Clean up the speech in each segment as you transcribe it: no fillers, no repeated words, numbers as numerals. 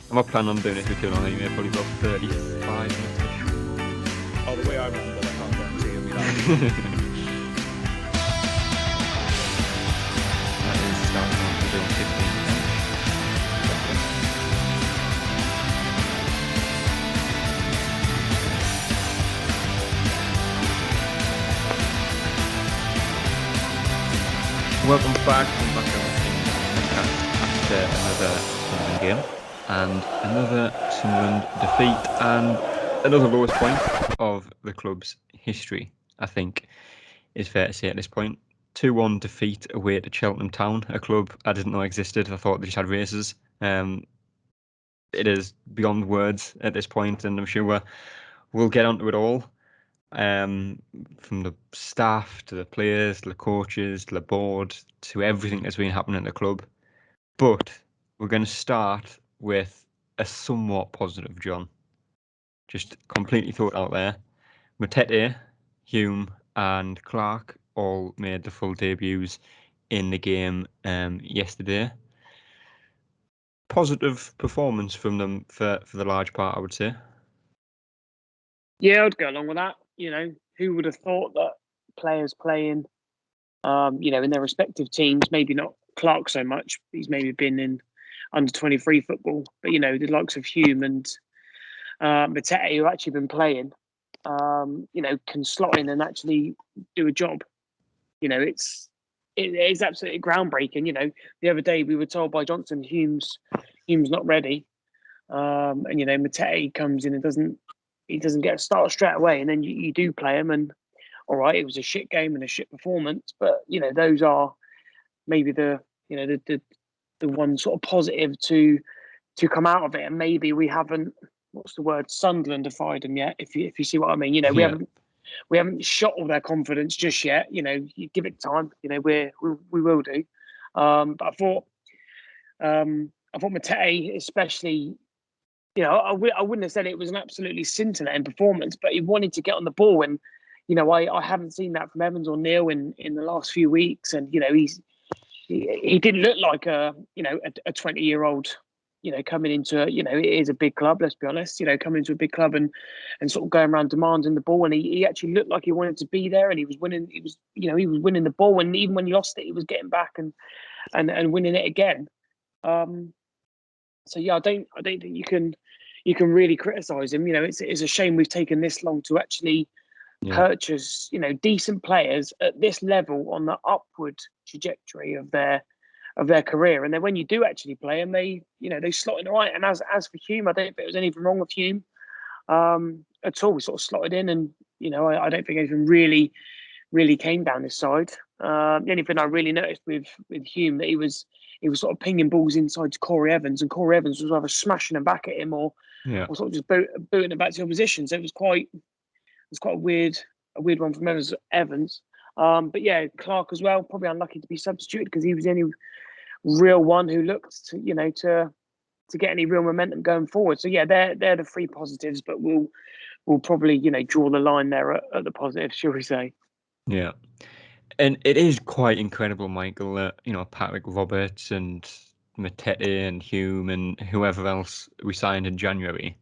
I'm not planning on doing it for too long anyway, probably about 35 minutes. Oh, the way I remember, I can't guarantee it'll be that. That is starting off to doing 15%. Welcome back to Mackem after another Sunderland game and another Sunderland defeat and another lowest point of the club's history, I think is fair to say at this point. 2-1 defeat away to Cheltenham Town, a club I didn't know existed. I thought they just had races. It is beyond words at this point, and I'm sure we'll get onto it all. From the staff to the players to the coaches to the board to everything that's been happening at the club. But we're going to start with a somewhat positive, John. Just completely thought out there. Matete, Hume and Clark all made the full debuts in the game yesterday. Positive performance from them for the large part, I would say. Yeah, I'd go along with that. Who would have thought that players playing, in their respective teams, maybe not Clark so much, he's maybe been in under 23 football, but, the likes of Hume and Matete, who actually been playing, can slot in and actually do a job. It's absolutely groundbreaking. The other day we were told by Johnson Hume's not ready. And, Matete comes in and doesn't get a start straight away, and then you do play him, and all right, it was a shit game and a shit performance, but those are maybe the one sort of positive to come out of it, and maybe we haven't Sunderlandified them yet, if you see what I mean. We haven't shot all their confidence just yet. You give it time. We will do. But I thought Matete especially. I wouldn't have said it was an absolutely scintillating performance, but he wanted to get on the ball, and I haven't seen that from Evans or Neil in the last few weeks, and he didn't look like a 20-year-old, coming into it is a big club. Let's be honest, coming into a big club and sort of going around demanding the ball, and he actually looked like he wanted to be there, and he was winning. He was winning the ball, and even when he lost it, he was getting back and winning it again. So yeah, I don't think you can really criticise him. It's a shame we've taken this long to actually purchase decent players at this level on the upward trajectory of their career, and then when you do actually play them, they slot in all right. And as for Hume, I don't think there was anything wrong with Hume at all. We sort of slotted in, and I don't think anything really came down this side. The only thing I really noticed with Hume, that he was sort of pinging balls inside to Corey Evans, and Corey Evans was either smashing them back at him or sort of just booting them back to the opposition. So it was quite a weird one from Evans. But yeah, Clark as well, probably unlucky to be substituted because he was the only real one who looked to get any real momentum going forward. So yeah, they're the three positives, but we'll probably draw the line there at the positives, shall we say? Yeah. And it is quite incredible, Michael, that, Patrick Roberts and Matete and Hume and whoever else we signed in January,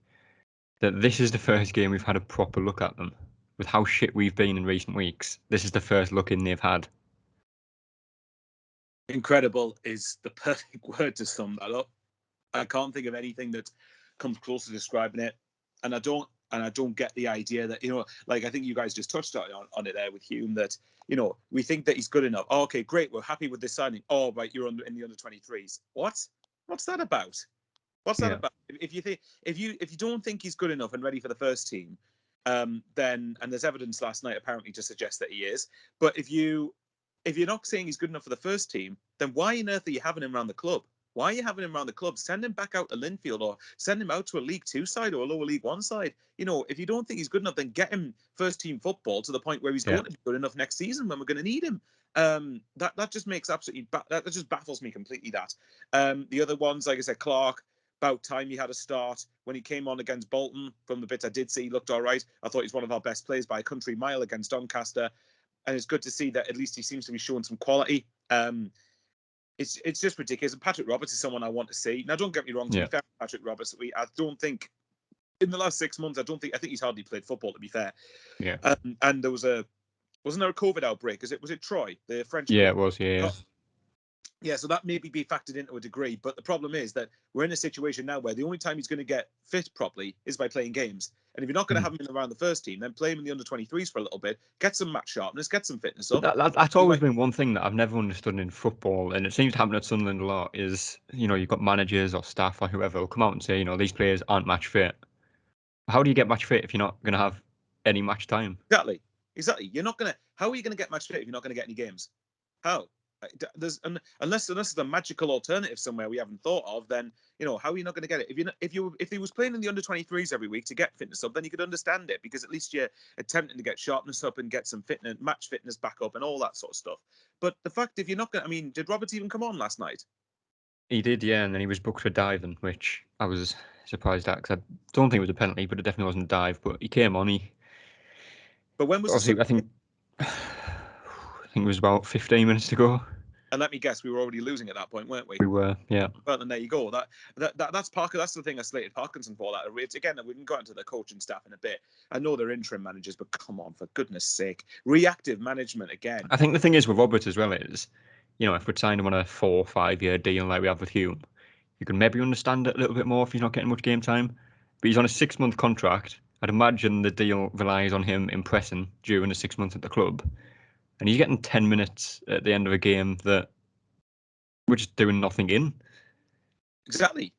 that this is the first game we've had a proper look at them. With how shit we've been in recent weeks, this is the first look in they've had. Incredible is the perfect word to sum that up. I can't think of anything that comes close to describing it. And I don't get the idea that, like I think you guys just touched on it there with Hume, that, we think that he's good enough. Oh, okay, great. We're happy with this signing. Oh, right, you're in the under 23s. What? What's that about? What's that about? If you don't think he's good enough and ready for the first team, then, and there's evidence last night apparently to suggest that he is, but if you're not saying he's good enough for the first team, then why on earth are you having him around the club? Why are you having him around the club? Send him back out to Linfield, or send him out to a League Two side or a lower League One side. If you don't think he's good enough, then get him first team football to the point where he's going to be good enough next season when we're going to need him. That just makes that just baffles me completely. That the other ones, like I said, Clark, about time he had a start. When he came on against Bolton, from the bits I did see, he looked all right. I thought he's one of our best players by a country mile against Doncaster. And it's good to see that at least he seems to be showing some quality. it's just ridiculous. And Patrick Roberts is someone I want to see. Now, don't get me wrong. To be fair, Patrick Roberts, I don't think in the last 6 months, I think he's hardly played football. To be fair, Yeah. And there wasn't there a COVID outbreak? Was it Troy, the French? Yeah, club? it was. Yeah. Yeah, so that maybe be factored into a degree, but the problem is that we're in a situation now where the only time he's going to get fit properly is by playing games. And if you're not going to have him in around the first team, then play him in the under-23s for a little bit, get some match sharpness, get some fitness up. That's always been one thing that I've never understood in football, and it seems to happen at Sunderland a lot, is, you've got managers or staff or whoever will come out and say, these players aren't match fit. How do you get match fit if you're not going to have any match time? Exactly. You're not going to... How are you going to get match fit if you're not going to get any games? How? Unless there's a magical alternative somewhere we haven't thought of, then how are you not going to get it? If he was playing in the under-23s every week to get fitness up, then you could understand it, because at least you're attempting to get sharpness up and get some fitness, match fitness back up, and all that sort of stuff. But the fact, if you're not going, did Roberts even come on last night? He did, yeah, and then he was booked for diving, which I was surprised at, because I don't think it was a penalty, but it definitely wasn't a dive. But he came on. But when was obviously, I think it was about 15 minutes to go. And let me guess, we were already losing at that point, weren't we? We were, yeah. Well, then there you go. That's Parker. That's the thing I slated Parkinson for. That it's, again, we can go into the coaching staff in a bit. I know they're interim managers, but come on, for goodness sake, reactive management again. I think the thing is with Roberts as well is, if we'd signed him on a 4 or 5 year deal like we have with Hume, you can maybe understand it a little bit more if he's not getting much game time. But he's on a 6-month contract. I'd imagine the deal relies on him impressing during the 6 months at the club. And he's getting 10 minutes at the end of a game that we're just doing nothing in. Exactly.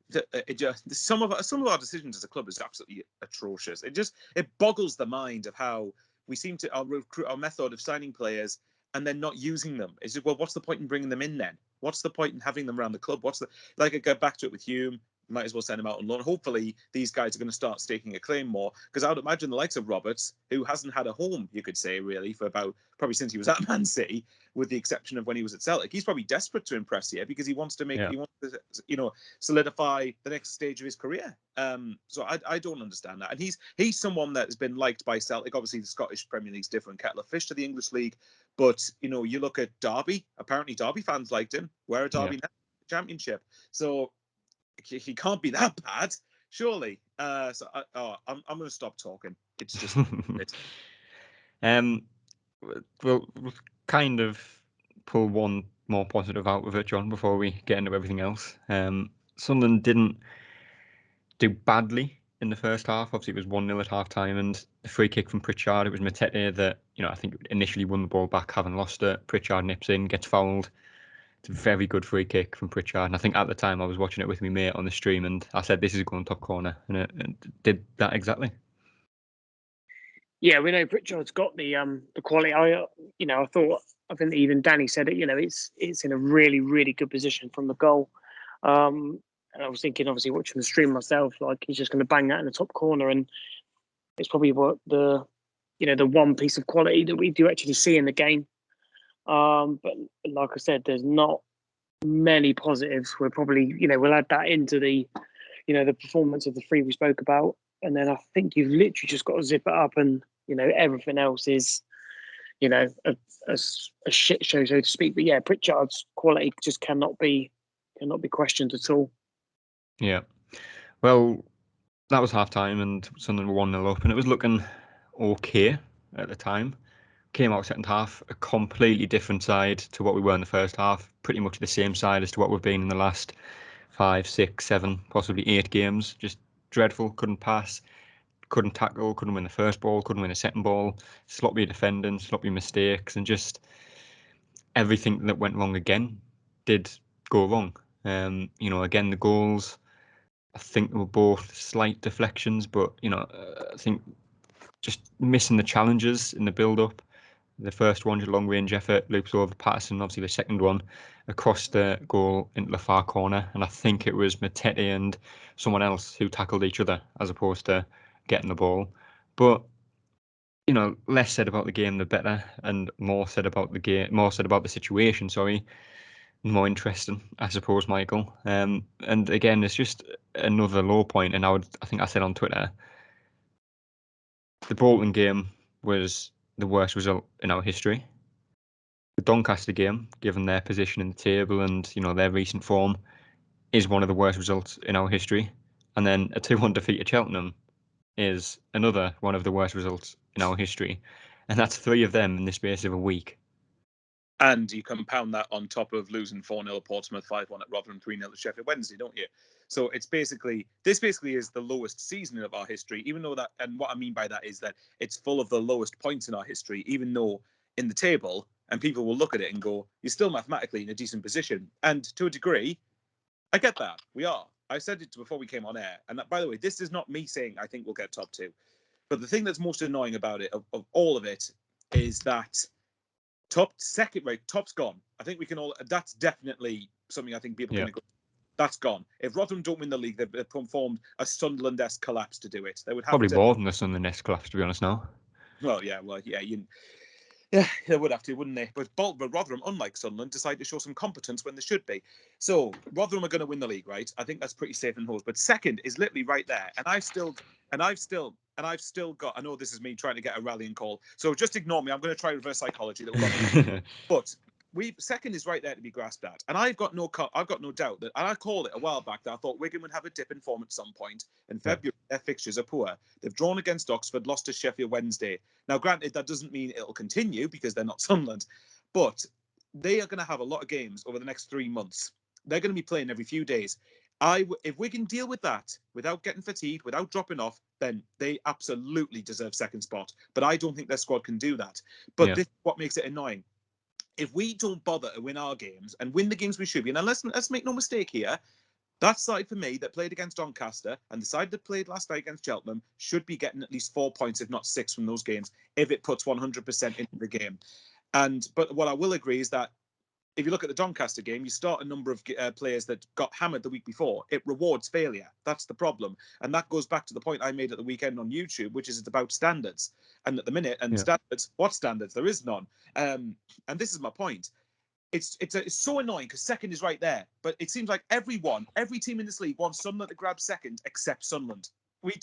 Some of our decisions as a club is absolutely atrocious. It boggles the mind of how we seem to our method of signing players and then not using them. Is it, well, what's the point in bringing them in then? What's the point in having them around the club? I go back to it with Hume. Might as well send him out on loan. Hopefully, these guys are going to start staking a claim more, because I would imagine the likes of Roberts, who hasn't had a home, you could say, really, for probably since he was at Man City, with the exception of when he was at Celtic. He's probably desperate to impress here, because he wants to solidify the next stage of his career. So I don't understand that. And he's someone that has been liked by Celtic. Obviously, the Scottish Premier League's different kettle of fish to the English League, but you look at Derby. Apparently, Derby fans liked him. Where are Derby now? Championship. So he can't be that bad, surely. I'm going to stop talking. It's just we'll kind of pull one more positive out of it, John, before we get into everything else. Sunderland didn't do badly in the first half. Obviously, it was 1-0 at half time, and the free kick from Pritchard. It was Matete that I think initially won the ball back, having lost it. Pritchard nips in, gets fouled. It's a very good free kick from Pritchard, and I think at the time I was watching it with my mate on the stream, and I said, "This is going top corner," and it did that exactly. Yeah, we know Pritchard's got the quality. I think even Danny said it. It's in a really, really good position from the goal. And I was thinking, obviously, watching the stream myself, like he's just going to bang that in the top corner, and it's probably what the one piece of quality that we do actually see in the game. But like I said, there's not many positives. We're probably, we'll add that into the, the performance of the three we spoke about. And then I think you've literally just got to zip it up, and, everything else is, a shit show, so to speak. But yeah, Pritchard's quality just cannot be questioned at all. Yeah. Well, that was half time, and Sunderland were 1-0 up, and it was looking okay at the time. Came out second half, a completely different side to what we were in the first half. Pretty much the same side as to what we've been in the last 5, 6, 7, possibly 8 games. Just dreadful. Couldn't pass, couldn't tackle, couldn't win the first ball, couldn't win the second ball. Sloppy defending, sloppy mistakes, and just everything that went wrong again did go wrong. Again, the goals, I think, were both slight deflections, but I think just missing the challenges in the build-up. The first one's a long-range effort, loops over Patterson. Obviously, the second one across the goal into the far corner, and I think it was Matete and someone else who tackled each other as opposed to getting the ball. But less said about the game, the better, and more said about the situation. Sorry, more interesting, I suppose, Michael. And again, it's just another low point. And I think I said on Twitter, the Bolton game was the worst result in our history. The Doncaster game, given their position in the table and their recent form, is one of the worst results in our history. And then a 2-1 defeat at Cheltenham is another one of the worst results in our history. And that's 3 of them in the space of a week. And you compound that on top of losing 4-0 at Portsmouth, 5-1 at Rotherham, 3-0 at Sheffield Wednesday, don't you? So this basically is the lowest season of our history, even though that, and what I mean by that is that it's full of the lowest points in our history, even though in the table, and people will look at it and go, you're still mathematically in a decent position. And to a degree, I get that. We are. I said it before we came on air. And that, by the way, this is not me saying I think we'll get top 2. But the thing that's most annoying about it, of all of it, is that top's gone. I think we can all. That's definitely something I think people can agree. That's gone. If Rotherham don't win the league, they've performed a Sunderland-esque collapse to do it. They would have probably more than the Sunderland-esque collapse, to be honest. Now. Well, yeah, yeah, they would have to, wouldn't they? But Rotherham, unlike Sunderland, decide to show some competence when they should be. So Rotherham are going to win the league, right? I think that's pretty safe and hosed. But second is literally right there, and I've still got. I know this is me trying to get a rallying call, so just ignore me. I'm going to try reverse psychology. But second is right there to be grasped at, and I've got no doubt that, and I called it a while back that I thought Wigan would have a dip in form at some point. In February, their fixtures are poor. They've drawn against Oxford, lost to Sheffield Wednesday. Now, granted, that doesn't mean it'll continue because they're not Sunderland, but they are going to have a lot of games over the next 3 months. They're going to be playing every few days. If we can deal with that without getting fatigued, without dropping off, then they absolutely deserve second spot. But I don't think their squad can do that. But this is what makes it annoying. If we don't bother to win our games and win the games we should be, and let's make no mistake here, that side for me that played against Doncaster and the side that played last night against Cheltenham should be getting at least 4 points, if not 6, from those games, if it puts 100% into the game. But what I will agree is that if you look at the Doncaster game, you start a number of players that got hammered the week before. It rewards failure. That's the problem. And that goes back to the point I made at the weekend on YouTube, which is it's about standards. And at the minute, standards, what standards? There is none. And this is my point. It's so annoying because second is right there. But it seems like every team in this league wants Sunderland to grab second except Sunderland. We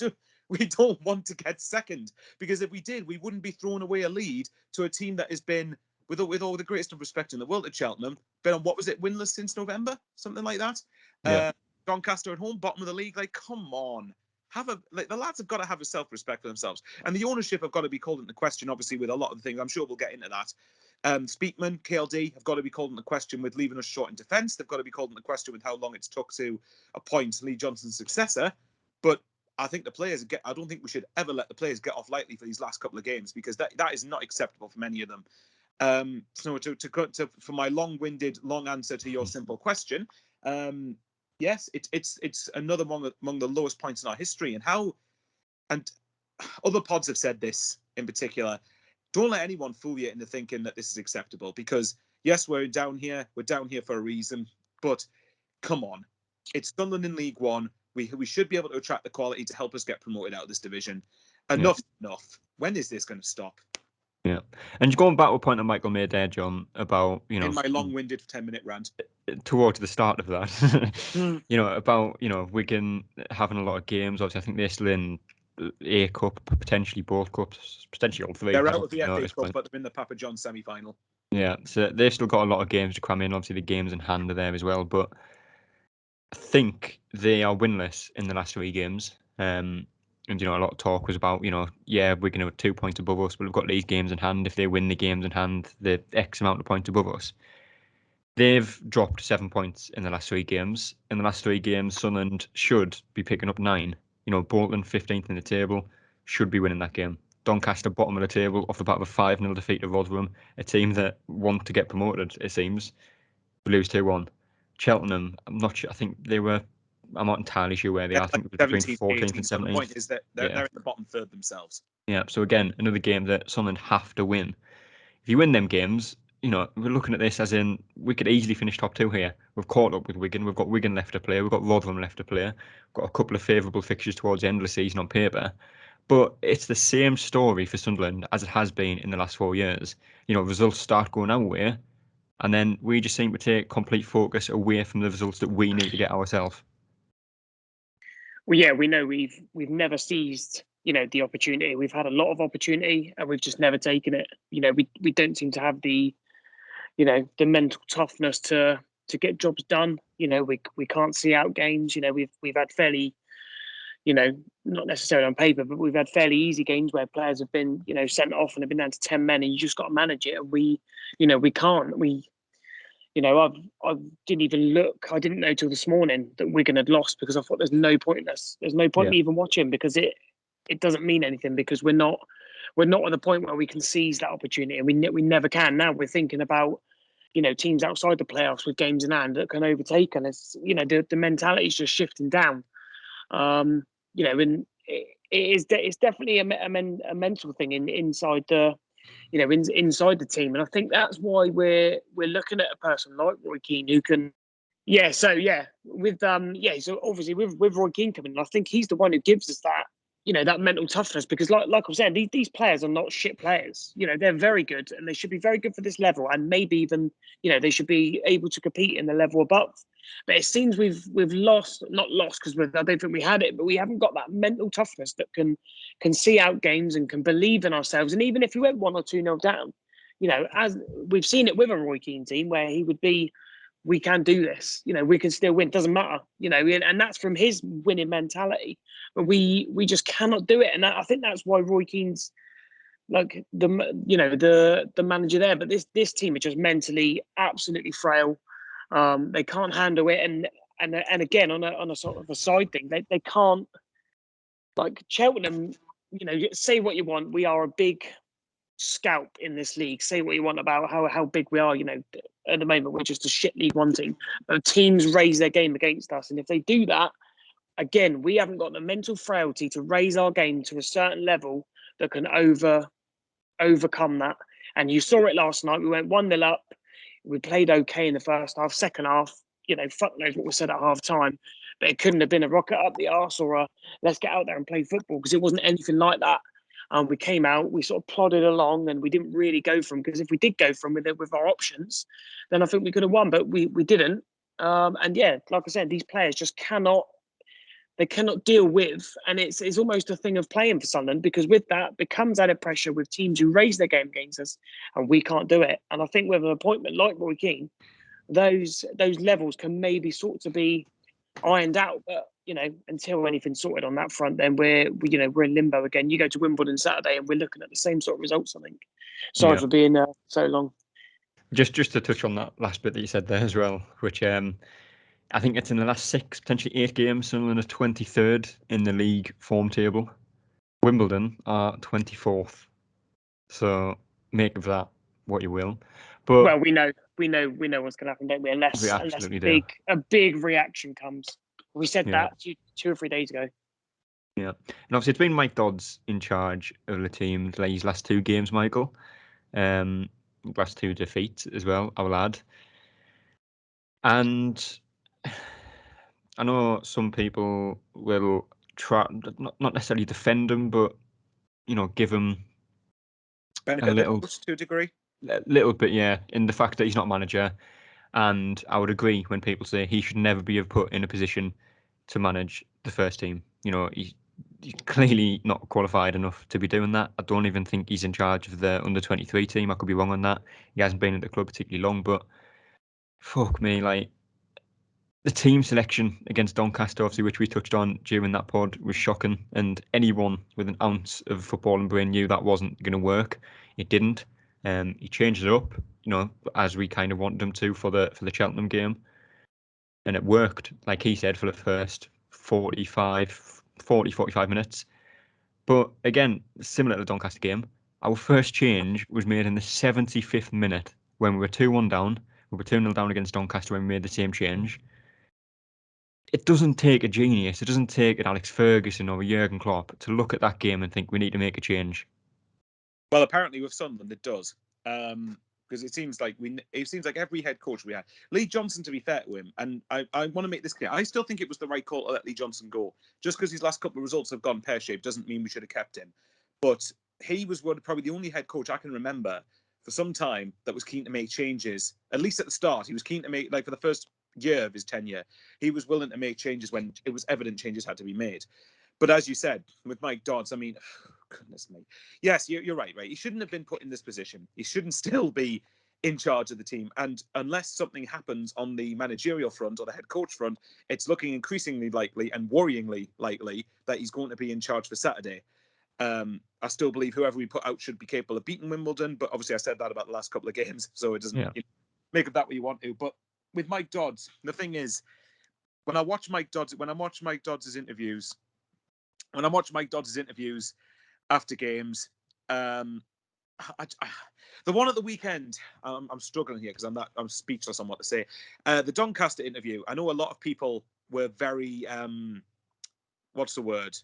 don't want to get second, because if we did, we wouldn't be throwing away a lead to a team that has been, with all the greatest of respect in the world at Cheltenham, been on, what was it, winless since November? Something like that. Doncaster at home, bottom of the league. Like, come on. The lads have got to have a self-respect for themselves. And the ownership have got to be called into question, obviously, with a lot of the things. I'm sure we'll get into that. Speakman, KLD have got to be called into question with leaving us short in defence. They've got to be called into question with how long it's took to appoint Lee Johnson's successor. But I think I don't think we should ever let the players get off lightly for these last couple of games, because that is not acceptable for many of them. So for my long-winded, long answer to your simple question, yes, it's another one among the lowest points in our history. And other pods have said this in particular. Don't let anyone fool you into thinking that this is acceptable, because yes, we're down here for a reason, but come on, it's Sunderland in League One. We should be able to attract the quality to help us get promoted out of this division. Enough. When is this going to stop? Yeah, and going back to a point that Michael made there, John, about in my long-winded 10-minute rant towards the start of that, about Wigan having a lot of games. Obviously, I think they're still in A Cup, potentially both cups, potentially all three. They're out of the FA Cup, but they're in the Papa John semi-final. Yeah, so they've still got a lot of games to cram in. Obviously, the games in hand are there as well, but I think they are winless in the last 3 games. And a lot of talk was about, we're going to have 2 points above us, but we've got these games in hand. If they win the games in hand, they're X amount of points above us. They've dropped 7 points in the last 3 games. In the last 3 games, Sunderland should be picking up 9. Bolton, 15th in the table, should be winning that game. Doncaster, bottom of the table, off the back of a 5-0 defeat to Rotherham, a team that want to get promoted, it seems. We lose 2-1. Cheltenham, I'm not sure. I think I'm not entirely sure where they are. I think between 14th and 17th. The point is that they're in the bottom third themselves. Yeah, so again, another game that Sunderland have to win. If you win them games, we're looking at this as in we could easily finish top 2 here. We've caught up with Wigan. We've got Wigan left to play. We've got Rotherham left to play. We've got a couple of favourable fixtures towards the end of the season on paper. But it's the same story for Sunderland as it has been in the last 4 years. Results start going our way, and then we just seem to take complete focus away from the results that we need to get ourselves. Well, yeah, we know we've never seized, the opportunity. We've had a lot of opportunity and we've just never taken it. We don't seem to have the the mental toughness to get jobs done. We can't see out games. We've had fairly, not necessarily on paper, but we've had fairly easy games where players have been, sent off and have been down to 10 men, and you just got to manage it. And we can't. I didn't even look. I didn't know till this morning that Wigan had lost, because I thought there's no point me even watching, because it doesn't mean anything, because we're not at the point where we can seize that opportunity, and we never can. Now we're thinking about teams outside the playoffs with games in hand that can overtake, and it's the mentality is just shifting down. And it's definitely a mental thing inside the inside the team, and I think that's why we're looking at a person like Roy Keane who can. So obviously with Roy Keane coming in, I think he's the one who gives us that that mental toughness, because like I'm saying, these players are not shit players. They're very good, and they should be very good for this level, and maybe even they should be able to compete in the level above. But it seems we've not lost because I don't think we had it, but we haven't got that mental toughness that can see out games and can believe in ourselves. And even if we went 1 or 2-0 down, as we've seen it with a Roy Keane team, where he would be, we can do this. We can still win. Doesn't matter. And that's from his winning mentality. But we just cannot do it. And I think that's why Roy Keane's like the manager there. But this team are just mentally absolutely frail. They can't handle it. And again, on a sort of a side thing, they can't, like Cheltenham. Say what you want. We are a big scalp in this league. Say what you want about how big we are. At the moment we're just a shit League One team. But teams raise their game against us, and if they do that, again, we haven't got the mental frailty to raise our game to a certain level that can overcome that. And you saw it last night. We went 1-0 up. We played okay in the first half. Second half, fuck knows what was said at half time. But it couldn't have been a rocket up the arse or a let's get out there and play football, because it wasn't anything like that. We came out, we sort of plodded along, and we didn't really go for them, because if we did go for them with our options, then I think we could have won, but we didn't. And yeah, like I said, these players just cannot deal with, and it's almost a thing of playing for Sunderland, because with that becomes added pressure with teams who raise their game against us, and we can't do it. And I think with an appointment like Roy Keane, those levels can maybe sort to be ironed out, but until anything's sorted on that front, then we're in limbo again. You go to Wimbledon Saturday, and we're looking at the same sort of results, I think. Sorry for being so long. Just to touch on that last bit that you said there as well, which I think it's in the last 6, potentially 8 games, Sunderland are 23rd in the league form table. Wimbledon are 24th. So make of that what you will. But well, we know what's going to happen, don't we? Unless a big reaction comes. We said that 2 or 3 days ago. Yeah, and obviously it's been Mike Dodds in charge of the team these last 2 games, Michael. Last 2 defeats as well, our lad. And I know some people will try not necessarily defend him, but give him a little to a degree. A little bit, yeah, in the fact that he's not manager. And I would agree when people say he should never be put in a position to manage the first team. He's clearly not qualified enough to be doing that. I don't even think he's in charge of the under-23 team. I could be wrong on that. He hasn't been at the club particularly long, but fuck me, like the team selection against Doncaster, obviously, which we touched on during that pod, was shocking. And anyone with an ounce of footballing brain knew that wasn't going to work. It didn't. He changed it up, as we kind of wanted him to for the Cheltenham game, and it worked. Like he said, for the first 45 minutes. But again, similar to the Doncaster game, our first change was made in the 75th minute when we were 2-1 down. We were 2-0 down against Doncaster when we made the same change. It doesn't take a genius. It doesn't take an Alex Ferguson or a Jurgen Klopp to look at that game and think we need to make a change. Well, apparently with Sunderland it does, because it seems like every head coach we had, Lee Johnson, to be fair to him, and I want to make this clear, I still think it was the right call to let Lee Johnson go. Just because his last couple of results have gone pear-shaped doesn't mean we should have kept him. But he was probably the only head coach I can remember for some time that was keen to make changes. At least at the start, he was keen to make, like for the first year of his tenure, he was willing to make changes when it was evident changes had to be made. But as you said, with Mike Dodds, I mean, goodness me. Yes, you're right. He shouldn't have been put in this position. He shouldn't still be in charge of the team. And unless something happens on the managerial front or the head coach front, it's looking increasingly likely and worryingly likely that he's going to be in charge for Saturday. I still believe whoever we put out should be capable of beating Wimbledon, but obviously I said that about the last couple of games, so it doesn't make it that way you want to. But with Mike Dodds, the thing is, when I watch Mike Dodds' interviews after games, the one at the weekend, I'm struggling here because I'm speechless on what to say. The Doncaster interview, I know a lot of people were very what's the word?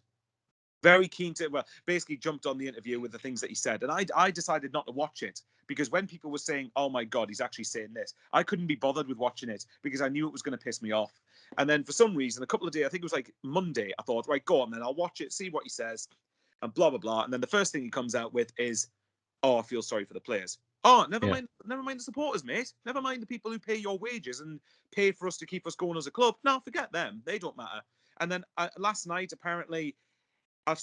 Very keen to, well, basically jumped on the interview with the things that he said. And I decided not to watch it because when people were saying, oh my God, he's actually saying this, I couldn't be bothered with watching it because I knew it was going to piss me off. And then for some reason, a couple of days, I think it was like Monday, I thought, right, go on then, I'll watch it, see what he says, and blah, blah, blah. And then the first thing he comes out with is, oh, I feel sorry for the players. Oh, never mind the supporters, mate. Never mind the people who pay your wages and pay for us to keep us going as a club. No, forget them. They don't matter. And then last night, apparently,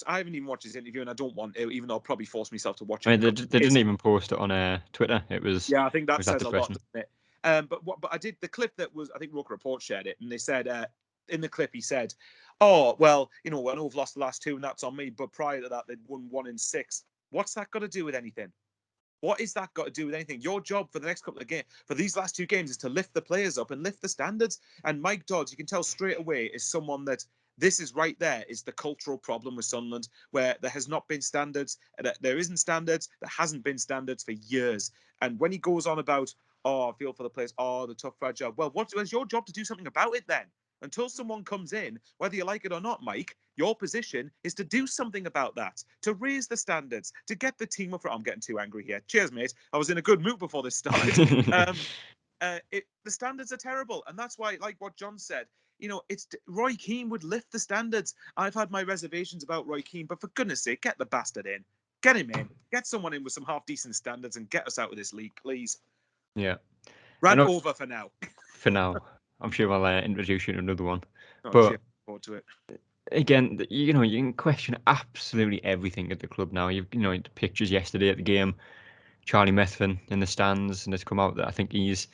I haven't even watched his interview, and I don't want to, even though I'll probably force myself to watch it. I mean, they didn't even post it on Twitter. It was I think that says a lot, depressing. doesn't it? But I did the clip that was, I think Roker Report shared it, and they said in the clip he said, "Oh well, I know we've lost the last two, and that's on me. But prior to that, they'd won 1 in 6. What's that got to do with anything? What is that got to do with anything? Your job for the next couple of games, for these last 2 games, is to lift the players up and lift the standards. And Mike Dodds, you can tell straight away, is someone that this is right there is the cultural problem with Sunderland, where there has not been standards, there isn't standards, there hasn't been standards for years. And when he goes on about, oh, I feel for the players, oh, the tough, fragile, well, what's your job to do something about it then? Until someone comes in, whether you like it or not, Mike, your position is to do something about that, to raise the standards, to get the team up for. I'm getting too angry here. Cheers, mate. I was in a good mood before this started. The standards are terrible, and that's why, like what John said, it's Roy Keane would lift the standards. I've had my reservations about Roy Keane, but for goodness sake, get the bastard in, get him in, get someone in with some half decent standards, and get us out of this league, please. Yeah. Rant over for now. For now, I'm sure I'll introduce you to another one. Oh, but shit. Forward to it. Again, you can question absolutely everything at the club now. The pictures yesterday at the game, Charlie Methven in the stands, and it's come out that I think he's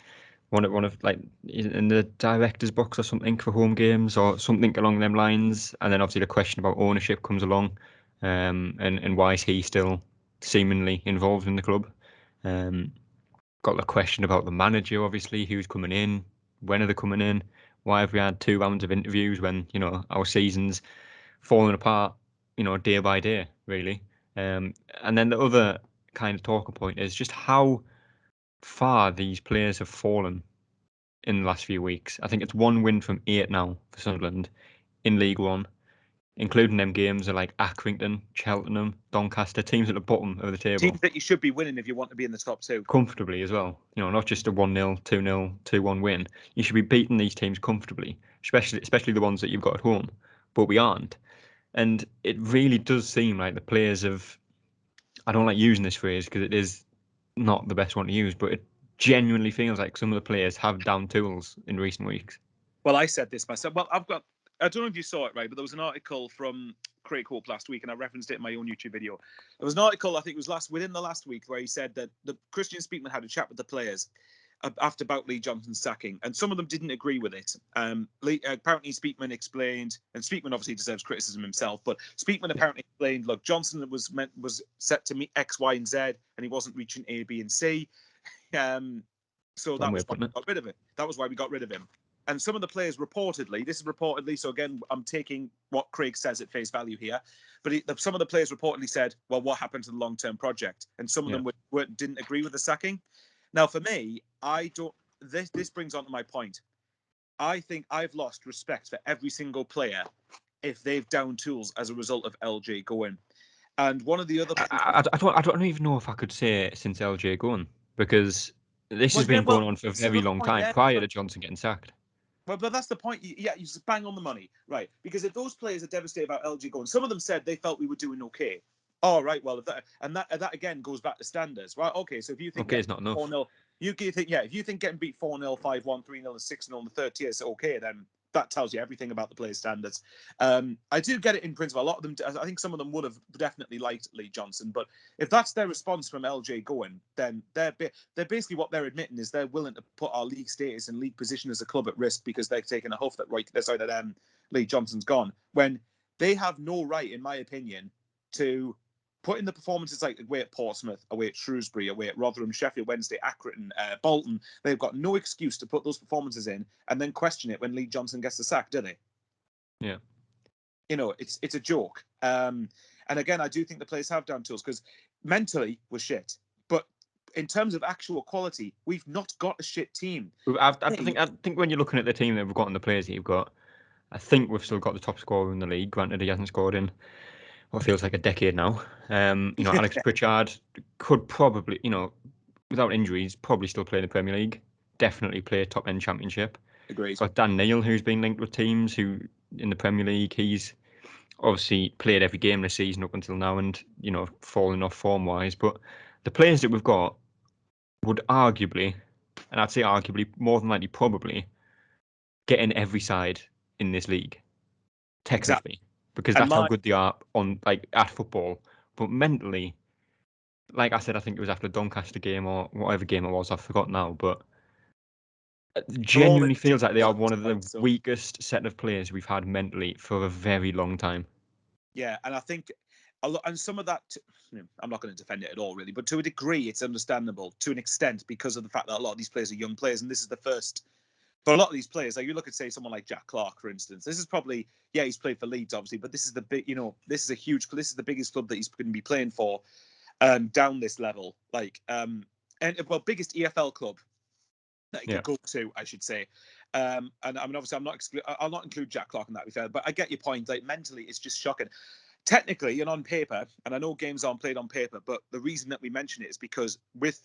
one of like in the director's box or something for home games or something along them lines. And then obviously the question about ownership comes along, and why is he still seemingly involved in the club? Got the question about the manager, obviously, who's coming in, when are they coming in? Why have we had 2 rounds of interviews when our season's falling apart, day by day, really? And then the other kind of talking point is just how far these players have fallen in the last few weeks. I think it's 1 win from 8 now for Sunderland in League One, including them games are like Accrington, Cheltenham, Doncaster, teams at the bottom of the table. Teams that you should be winning if you want to be in the top 2. Comfortably as well. Not just a 1-0, 2-0, 2-1 win. You should be beating these teams comfortably, especially the ones that you've got at home. But we aren't. And it really does seem like the players have, I don't like using this phrase because it is not the best one to use, but it genuinely feels like some of the players have down tools in recent weeks. Well, I said this myself. Well, I don't know if you saw it, right, but there was an article from Craig Hope last week, and I referenced it in my own YouTube video. There was an article, I think it was within the last week, where he said that the Christian Speakman had a chat with the players after about Lee Johnson's sacking, and some of them didn't agree with it. Apparently, Speakman explained, and Speakman obviously deserves criticism himself, but Speakman apparently explained, look, Johnson was set to meet X, Y, and Z, and he wasn't reaching A, B, and C. So that was why we got rid of it. That was why we got rid of him. And some of the players reportedly, so again, I'm taking what Craig says at face value here, but some of the players reportedly said, well, what happened to the long-term project? And some of them didn't agree with the sacking. Now, for me, this brings on to my point. I think I've lost respect for every single player if they've down tools as a result of LJ going. And one of the other... I don't even know if I could say since LJ going, because this has been going on for a very long time, prior to Johnson getting sacked. Well, but that's the point. Yeah, you just bang on the money, right? Because if those players are devastated about LG going, some of them said they felt we were doing okay. Oh, right. Well, that again goes back to standards, right? Okay, so if you think it's not enough. 4-0, if you think getting beat 4-0, 5-1, 3-0, and 6-0 in the third tier is okay, then that tells you everything about the players' standards. I do get it in principle. A lot of them, I think some of them would have definitely liked Lee Johnson, but if that's their response from LJ going, then they're basically what they're admitting is they're willing to put our league status and league position as a club at risk because they're taking a huff that Lee Johnson's gone, when they have no right, in my opinion, to put in the performances like away at Portsmouth, away at Shrewsbury, away at Rotherham, Sheffield Wednesday, Accrington, Bolton. They've got no excuse to put those performances in and then question it when Lee Johnson gets the sack, do they? Yeah. You know, it's a joke. And again, I do think the players have down tools because mentally we're shit. But in terms of actual quality, we've not got a shit team. I think when you're looking at the team that we've got and the players that you've got, I think we've still got the top scorer in the league. Granted, he hasn't scored in what feels like a decade now. Alex Pritchard could probably, without injuries, probably still play in the Premier League. Definitely play a top-end championship. Agreed. Got Dan Neil, who's been linked with teams who in the Premier League. He's obviously played every game this season up until now and, fallen off form-wise. But the players that we've got would arguably, and I'd say arguably, more than likely, probably, get in every side in this league. Technically. Exactly. Because that's how good they are at football. But mentally, like I said, I think it was after the Doncaster game or whatever game it was, I forgot now, but it genuinely feels like they are one of the weakest set of players we've had mentally for a very long time. Yeah, and I think and some of that, I'm not going to defend it at all, really, but to a degree, it's understandable to an extent because of the fact that a lot of these players are young players, and this is the first. For a lot of these players, like you look at, say, someone like Jack Clark, for instance, this is probably, he's played for Leeds, obviously, but this is the big, this is the biggest club that he's going to be playing for down this level. Biggest EFL club that he could go to, I should say. And I mean, obviously, I'll not include Jack Clark in that, to be fair, but I get your point. Like, mentally, it's just shocking. Technically and on paper, and I know games aren't played on paper, but the reason that we mention it is because with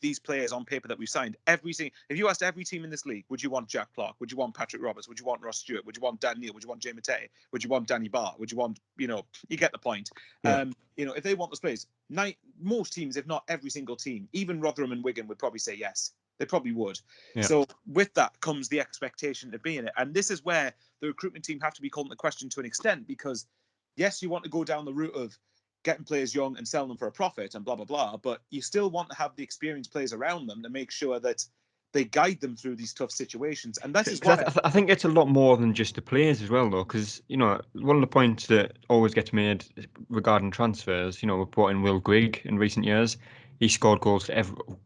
these players on paper that we've signed, if you asked every team in this league, would you want Jack Clark? Would you want Patrick Roberts? Would you want Ross Stewart? Would you want Dan Neil? Would you want Jay Matei? Would you want Danny Barr? Would you want, you get the point. Yeah. If they want those players, most teams, if not every single team, even Rotherham and Wigan would probably say yes. They probably would. Yeah. So with that comes the expectation to be in it. And this is where the recruitment team have to be called into question to an extent, because yes, you want to go down the route of getting players young and selling them for a profit and blah, blah, blah, but you still want to have the experienced players around them to make sure that they guide them through these tough situations. And that is why I think it's a lot more than just the players as well, though, because, one of the points that always gets made regarding transfers, we brought in Will Grigg in recent years. He scored goals for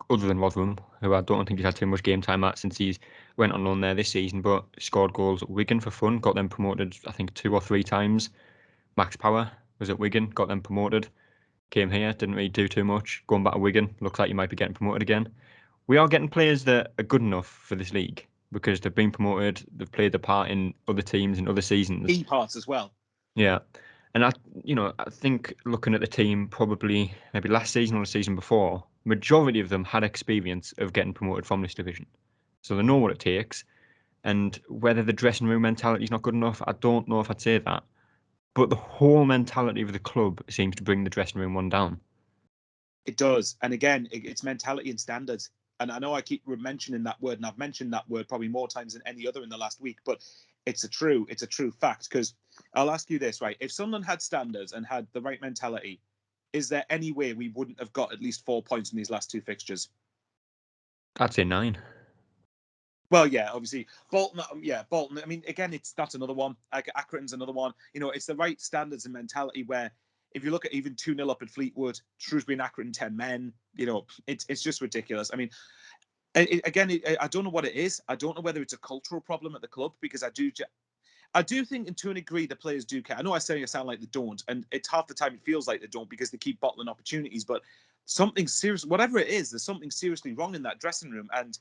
other than Rotherham, who I don't think he's had too much game time at since he's went on loan there this season, but scored goals at Wigan for fun, got them promoted, I think, 2 or 3 times. Max Power was at Wigan, got them promoted, came here, didn't really do too much, going back to Wigan, looks like you might be getting promoted again. We are getting players that are good enough for this league because they've been promoted, they've played their part in other teams in other seasons. Key parts as well. Yeah. And I think looking at the team probably maybe last season or the season before, majority of them had experience of getting promoted from this division. So they know what it takes. And whether the dressing room mentality is not good enough, I don't know if I'd say that. But the whole mentality of the club seems to bring the dressing room one down. It does. And again, it's mentality and standards. And I know I keep mentioning that word, and I've mentioned that word probably more times than any other in the last week, but it's a true fact. Because I'll ask you this, right? If Sunderland had standards and had the right mentality, is there any way we wouldn't have got at least 4 points in these last 2 fixtures? I'd say 9. Well, yeah, obviously Bolton. Bolton. I mean, again, that's another one. Accrington's another one. It's the right standards and mentality where if you look at even 2-0 up at Fleetwood, Shrewsbury and Accrington 10 men, it's just ridiculous. I mean, I don't know what it is. I don't know whether it's a cultural problem at the club, because I do think, and to a degree, the players do care. I know I sound like they don't, and it's half the time it feels like they don't because they keep bottling opportunities. But something serious, whatever it is, there's something seriously wrong in that dressing room. And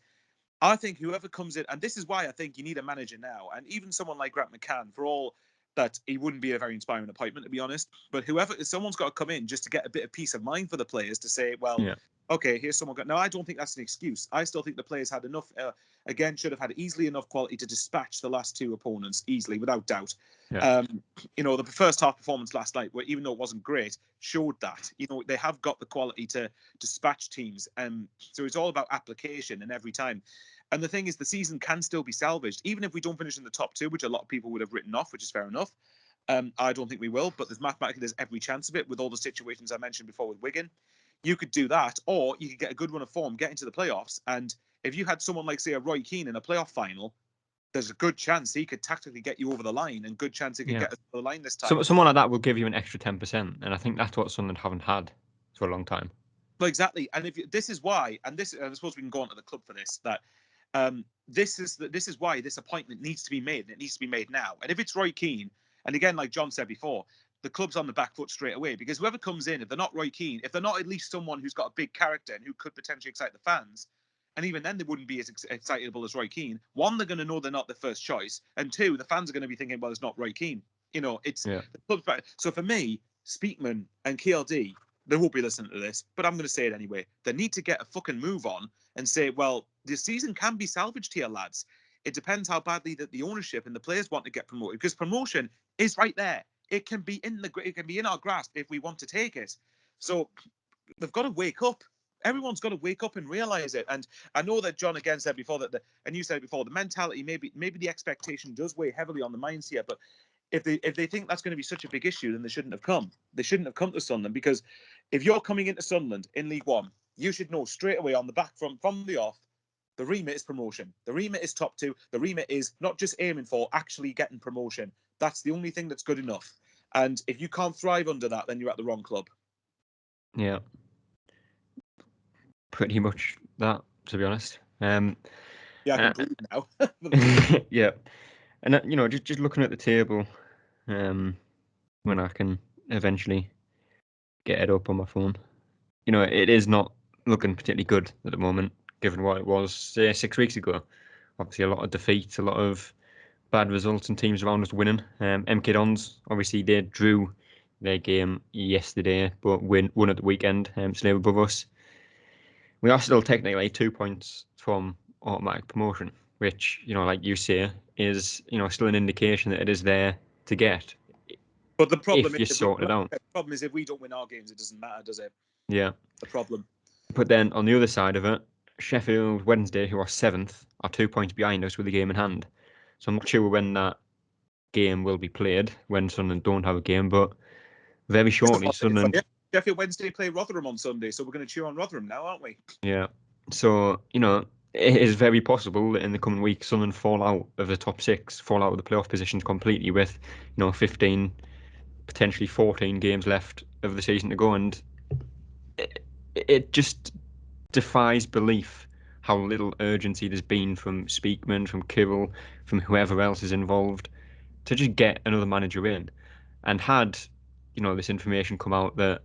I think whoever comes in, and this is why I think you need a manager now, and even someone like Grant McCann, for all that he wouldn't be a very inspiring appointment, to be honest, but someone's got to come in just to get a bit of peace of mind for the players to say, well, okay, here's someone. Now, I don't think that's an excuse. I still think the players had enough, should have had easily enough quality to dispatch the last 2 opponents easily, without doubt. Yeah. The first half performance last night, where even though it wasn't great, showed that, they have got the quality to dispatch teams. So it's all about application and every time. And the thing is, the season can still be salvaged, even if we don't finish in the top 2, which a lot of people would have written off, which is fair enough. I don't think we will, but there's every chance of it with all the situations I mentioned before with Wigan. You could do that, or you could get a good run of form, get into the playoffs, and if you had someone like, say, a Roy Keane in a playoff final, there's a good chance he could tactically get you over the line, and good chance he could get us over the line this time. So someone like that will give you an extra 10%, and I think that's what Sunderland haven't had for a long time. Well, exactly, and this is why, and I suppose we can go on to the club for this. That this is why this appointment needs to be made, and it needs to be made now. And if it's Roy Keane, and again, like John said before, the club's on the back foot straight away, because whoever comes in, if they're not Roy Keane, if they're not at least someone who's got a big character and who could potentially excite the fans, and even then they wouldn't be as excitable as Roy Keane. One, they're going to know they're not the first choice, and two, the fans are going to be thinking, well, it's not Roy Keane. It's the club's back. So for me, Speakman and KLD, they won't be listening to this, but I'm going to say it anyway. They need to get a fucking move on and say, well, this season can be salvaged here, lads. It depends how badly that the ownership and the players want to get promoted, because promotion is right there. It can be in our grasp if we want to take it. So they've got to wake up. Everyone's got to wake up and realize it. And I know that John again said before and you said before, the mentality, maybe the expectation does weigh heavily on the minds here. But if they think that's going to be such a big issue, then they shouldn't have come. They shouldn't have come to Sunderland, because if you're coming into Sunderland in League One, you should know straight away on the back from the off, the remit is promotion. The remit is top 2. The remit is not just aiming for, actually getting promotion. That's the only thing that's good enough. And if you can't thrive under that, then you're at the wrong club. Yeah. Pretty much that, to be honest. Yeah, I can breathe now. Yeah. And, just looking at the table, when I can eventually get it up on my phone, it is not looking particularly good at the moment, given what it was, say, 6 weeks ago. Obviously, a lot of defeats, a lot of bad results, and teams around us winning. MK Dons, obviously, they drew their game yesterday, but won at the weekend, so they were above us. We are still technically 2 points from automatic promotion, which, like you say, is, still an indication that it is there to get. But the problem if you sort it out. The problem is, if we don't win our games, it doesn't matter, does it? Yeah. The problem. But then on the other side of it, Sheffield Wednesday, who are 7th, are 2 points behind us with a game in hand. So I'm not sure when that game will be played, when Sunderland don't have a game, but very shortly Sunderland... Sheffield Wednesday play Rotherham on Sunday, so we're going to cheer on Rotherham now, aren't we? Yeah. So, it is very possible that in the coming weeks Sunderland fall out of the top 6, fall out of the playoff positions completely with, 15, potentially 14 games left of the season to go, and it just defies belief how little urgency there's been from Speakman, from Kibble, from whoever else is involved to just get another manager in. And had, this information come out that,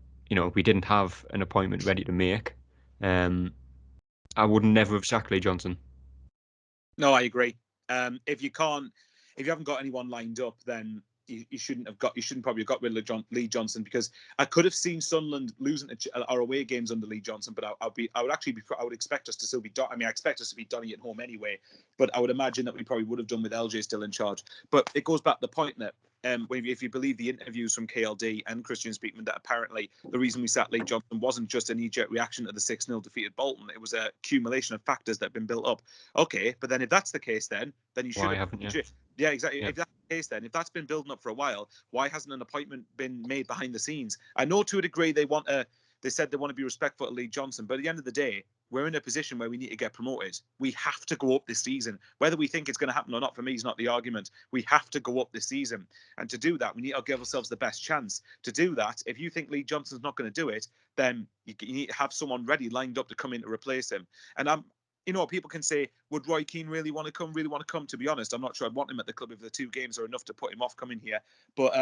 we didn't have an appointment ready to make, I would never have sacked Lee Johnson. No, I agree. If you haven't got anyone lined up, then you shouldn't probably have got rid of Lee Johnson, because I could have seen Sunderland losing our away games under Lee Johnson, but I would expect us to still be. I expect us to be Donny at home anyway, but I would imagine that we probably would have done with LJ still in charge. But it goes back to the point that if you believe the interviews from KLD and Christian Speakman, that apparently the reason we sacked Lee Johnson wasn't just a knee-jerk reaction to the 6-0 defeat at Bolton. It was a accumulation of factors that have been built up. Okay, but then if that's the case, then you should. Why haven't you? Yeah, exactly. Yeah. If that's the case, then if that's been building up for a while, why hasn't an appointment been made behind the scenes? I know to a degree they said they want to be respectful to Lee Johnson, but at the end of the day, we're in a position where we need to get promoted. We have to go up this season. Whether we think it's going to happen or not, for me, is not the argument. We have to go up this season. And to do that, we need to give ourselves the best chance. To do that, if you think Lee Johnson's not going to do it, then you need to have someone ready, lined up to come in to replace him. And people can say, would Roy Keane really want to come? To be honest, I'm not sure I'd want him at the club if the 2 games are enough to put him off coming here. But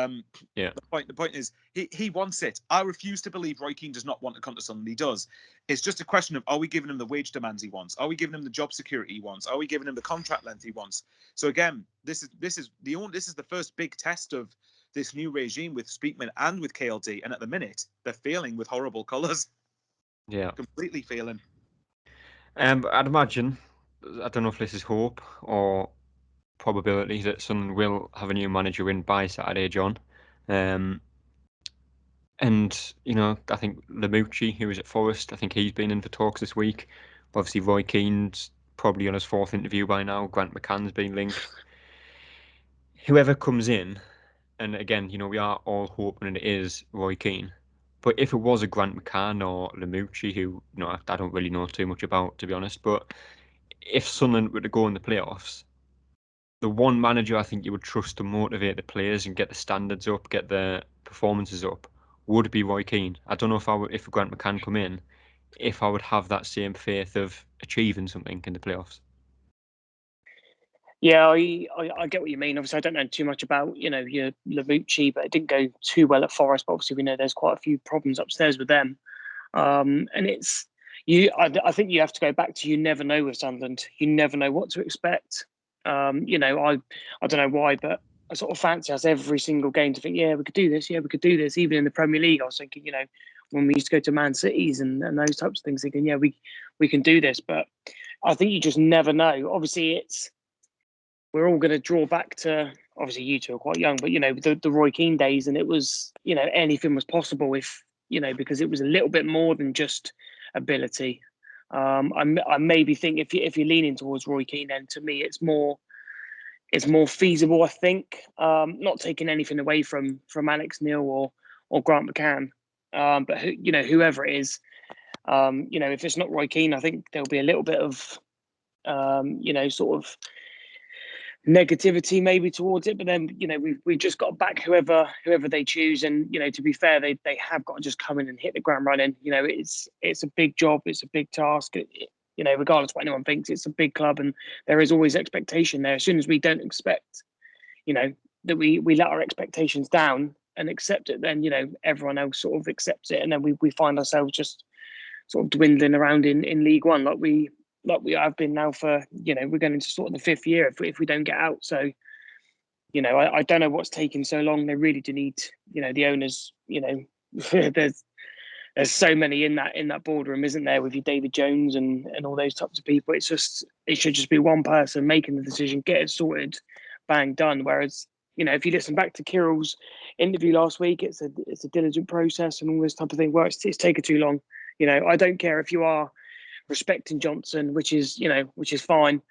yeah, the point is, he wants it. I refuse to believe Roy Keane does not want to come to Sunderland. He does. It's just a question of, are we giving him the wage demands he wants? Are we giving him the job security he wants? Are we giving him the contract length he wants? So again, this is the first big test of this new regime with Speakman and with KLD, and at the minute they're failing with horrible colours. Yeah, completely failing. I'd imagine, I don't know if this is hope or probability, that Sunderland will have a new manager in by Saturday, John. And, I think Lamucci, who was at Forest, I think he's been in for talks this week. Obviously, Roy Keane's probably on his 4th interview by now. Grant McCann's been linked. Whoever comes in, and again, we are all hoping it is Roy Keane. But if it was a Grant McCann or Lamucci, who I don't really know too much about, to be honest, but if Sunderland were to go in the playoffs, the one manager I think you would trust to motivate the players and get the standards up, get the performances up, would be Roy Keane. I don't know if Grant McCann come in, if I would have that same faith of achieving something in the playoffs. Yeah, I get what you mean. Obviously, I don't know too much about your Lamucci, but it didn't go too well at Forest. But obviously, we know there's quite a few problems upstairs with them. And it's I think you have to go back to you never know with Sunderland. You never know what to expect. I don't know why, but I sort of fancy us every single game to think, yeah, we could do this. Yeah, we could do this. Even in the Premier League, I was thinking, when we used to go to Man Cities and those types of things, thinking, yeah, we can do this. But I think you just never know. Obviously, we're all going to draw back to, obviously you two are quite young, but the Roy Keane days, and it was anything was possible if because it was a little bit more than just ability. I maybe think if you're leaning towards Roy Keane, then to me it's more feasible. I think not taking anything away from Alex Neil or Grant McCann, but whoever it is, if it's not Roy Keane, I think there'll be a little bit of sort of negativity maybe towards it, but then we've just got to back whoever they choose, and to be fair, they have got to just come in and hit the ground running. It's a big job, it's a big task. Regardless of what anyone thinks, it's a big club, and there is always expectation there. As soon as we don't expect, that we let our expectations down and accept it, then everyone else sort of accepts it, and then we find ourselves just sort of dwindling around in League One like we have been now for, we're going into sort of the 5th year if we don't get out. So, I don't know what's taking so long. They really do need, the owners, there's so many in that boardroom, isn't there, with your David Jones and all those types of people. It should just be one person making the decision, get it sorted, bang, done. Whereas, if you listen back to Kirill's interview last week, it's a diligent process and all this type of thing. Well, it's taken too long. I don't care if you are respecting Johnson, which is fine.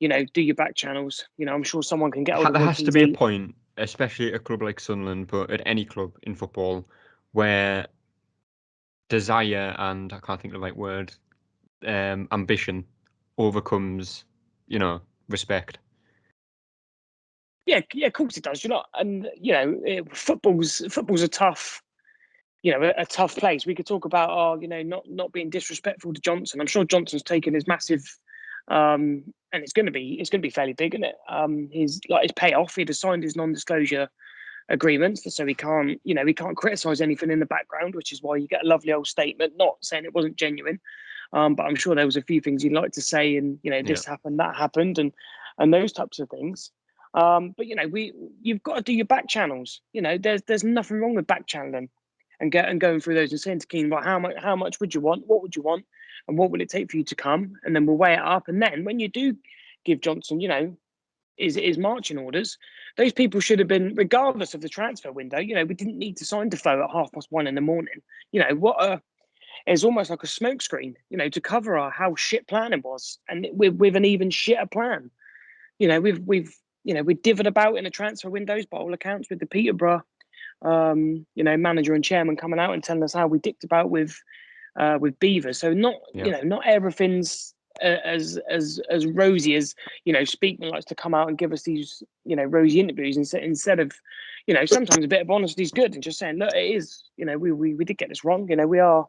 Do your back channels. I'm sure someone can get hold of There Roy has to Keane's be a point, especially at a club like Sunderland, but at any club in football, where desire and I can't think of the right word, ambition overcomes, respect. Yeah, of course it does. And football's a tough, a tough place. We could talk about, not being disrespectful to Johnson. I'm sure Johnson's taken his massive, and it's going to be fairly big, isn't it? His payoff. He'd have signed his non-disclosure agreements, so he can't criticise anything in the background, which is why you get a lovely old statement, not saying it wasn't genuine, but I'm sure there was a few things he'd like to say, and this happened, that happened, and those types of things. But you've got to do your back channels. There's nothing wrong with back channeling and going through those and saying to Keane, well, how much would you want? What would you want? And what will it take for you to come? And then we'll weigh it up. And then when you do give Johnson, his marching orders, those people should have been, regardless of the transfer window, we didn't need to sign Defoe at 1:30 in the morning. It's almost like a smokescreen, to cover how shit planning was, and with an even shitter plan. We've divvied about in the transfer windows by all accounts, with the Peterborough, manager and chairman coming out and telling us how we dicked about with Beaver. So not everything's as rosy as Speakman likes to come out and give us these rosy interviews, instead of sometimes a bit of honesty is good, and just saying, look, it is, we did get this wrong, we are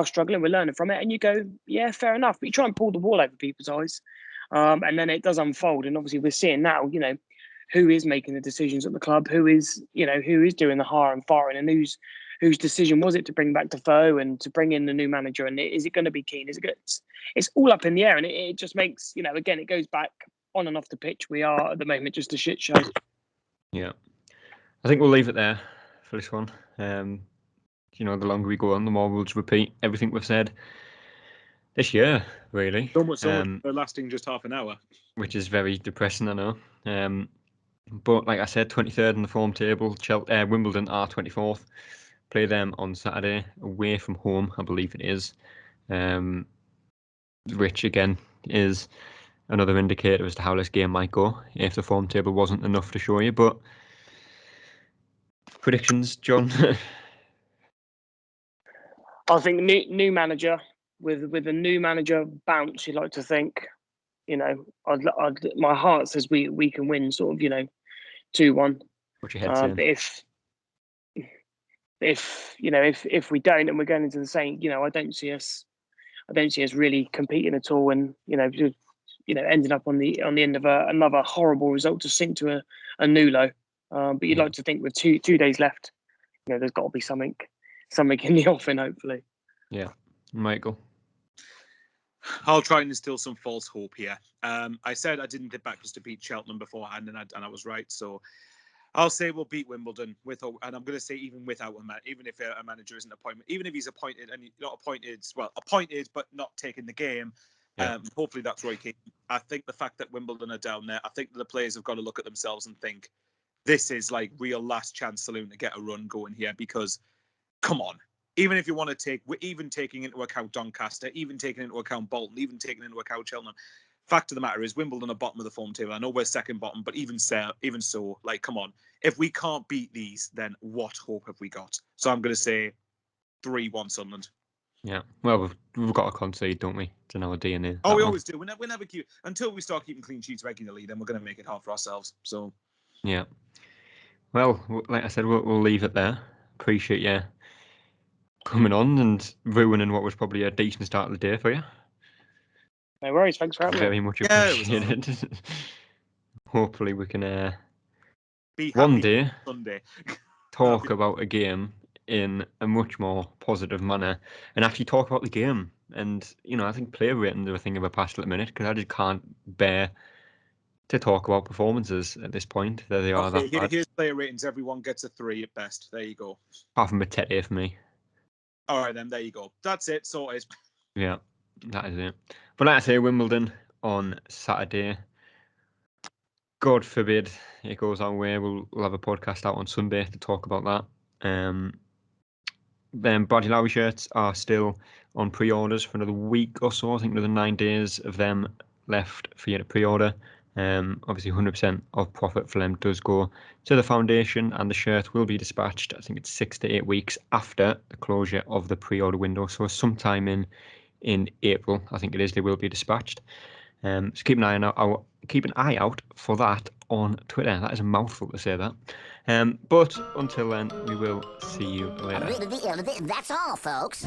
struggling, we're learning from it, and you go, yeah, fair enough, but you try and pull the wool over people's eyes, and then it does unfold, and obviously we're seeing now who is making the decisions at the club, who is doing the hire and firing, and whose decision was it to bring back Defoe and to bring in the new manager, and is it going to be Keane? Is it good? It's all up in the air, and it just makes, again, it goes back on and off the pitch. We are at the moment just a shit show. Yeah, I think we'll leave it there for this one. The longer we go on, the more we'll just repeat everything we've said this year, really. So much lasting just half an hour, which is very depressing, I know. But like I said, 23rd in the form table. Wimbledon are 24th. Play them on Saturday away from home, I believe it is. Which again is another indicator as to how this game might go if the form table wasn't enough to show you. But predictions, John? I think new manager with a new manager bounce. You like to think, my heart says we can win, sort of, 2-1. What's your head saying? But if we don't, and we're going into the same, I don't see us really competing at all, and ending up on the end of another horrible result to sink to a new low. But you'd like to think with two days left, there's got to be something in the offing, hopefully. Yeah, Michael. I'll try and instill some false hope here. I said I didn't tip Backers to beat Cheltenham beforehand, and I was right. So I'll say we'll beat Wimbledon and I'm going to say even without even if a manager isn't appointed, even if he's appointed and not appointed, appointed but not taking the game. Yeah. Hopefully that's Roy Keane. I think the fact that Wimbledon are down there, I think that the players have got to look at themselves and think this is like real last chance saloon to get a run going here, because come on. Even if you want to even taking into account Doncaster, even taking into account Bolton, even taking into account Cheltenham, fact of the matter is Wimbledon are bottom of the form table. I know we're second bottom, but even so, like, come on. If we can't beat these, then what hope have we got? So I'm going to say 3-1 Sunderland. Yeah, well, we've got to concede, don't we? It's in our DNA. Oh, we always do. We never keep, until we start keeping clean sheets regularly, then we're going to make it hard for ourselves. So, yeah. Well, like I said, we'll leave it there. Appreciate you coming on and ruining what was probably a decent start of the day for you. No worries. Thanks for having me. Very much appreciated. Hopefully we can one day Sunday talk about a game in a much more positive manner and actually talk about the game. And, I think player ratings are a thing of a past at the minute, because I just can't bear to talk about performances at this point. There they are. Okay, here's player ratings. Everyone gets a 3 at best. There you go. Apart from Matete for me. All right, then. There you go. That's it. Sorted. Yeah, that is it. But like I say, Wimbledon on Saturday. God forbid it goes our way. We'll have a podcast out on Sunday to talk about that. Then Bradley Lowry shirts are still on pre-orders for another week or so. I think another 9 days of them left for you to pre-order. Obviously 100% of profit for them does go to the foundation, and the shirt will be dispatched, I think it's 6 to 8 weeks after the closure of the pre-order window. So sometime in April, I think it is, they will be dispatched. So keep an eye out for that on Twitter. That is a mouthful to say that. But until then, we will see you later. That's all, folks.